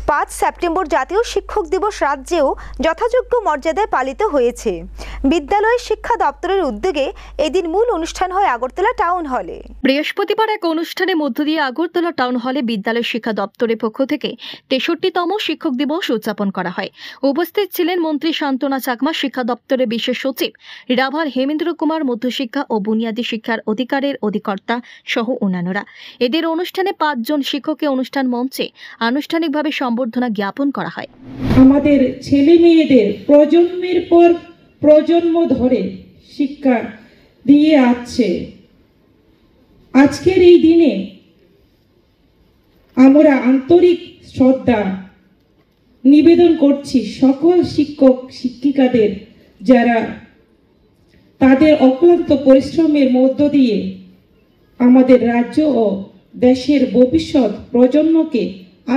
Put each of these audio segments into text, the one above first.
5 September জাতীয় শিক্ষক দিবস রাজ্যেও যথাযোগ্য মর্যাদায় পালিত হয়েছে। বিদ্যালয় শিক্ষা দপ্তরের উদ্যোগে এদিন মূল অনুষ্ঠান হয় আগরতলা টাউন হলে। বৃহস্পতিবার এক অনুষ্ঠানের মধ্য দিয়ে আগরতলা টাউন হলে বিদ্যালয় শিক্ষা দপ্তরের পক্ষ থেকে 63তম শিক্ষক দিবস উদযাপন করা হয়। উপস্থিত ছিলেন মন্ত্রী শান্তনা চাকমা, শিক্ষা দপ্তরের বিশেষ সচিব রাভার হেমেন্দ্র কুমার, মধ্যশিক্ষা ও বুনিয়াদী শিক্ষার অধিকারের অধিকর্তা সহ অন্যান্যরা। এদের অনুষ্ঠানে 5 জন শিক্ষককে অনুষ্ঠান মঞ্চে আনুষ্ঠানিকভাবে সম্বর্ধনা জ্ঞাপন করা হয়। আমাদের ছেলে মেয়েদের প্রজন্মের পর প্রজন্ম ধরে শিক্ষা দিয়ে আসছে। আজকের এই দিনে আমরা আন্তরিক শ্রদ্ধা নিবেদন করছি সকল শিক্ষক শিক্ষিকাদের, যারা তাদের অক্লান্ত পরিশ্রমের মধ্য দিয়ে আমাদের রাজ্য ও দেশের ভবিষ্যৎ প্রজন্মকে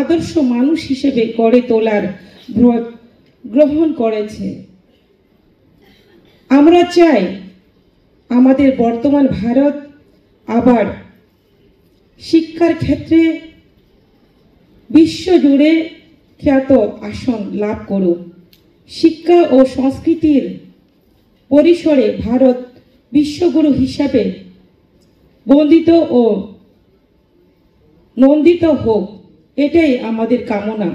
আদর্শ মানুষ হিসেবে গড়ে তোলার ব্রত গ্রহণ করেছে। আমরা চাই আমাদের বর্তমান ভারত আবার শিক্ষার ক্ষেত্রে বিশ্বজুড়ে খ্যাত আসন লাভ করুক। শিক্ষা ও সংস্কৃতির পরিসরে ভারত বিশ্বগুরু হিসাবে বন্দিত ও নন্দিত হোক, এটাই আমাদের কামনা।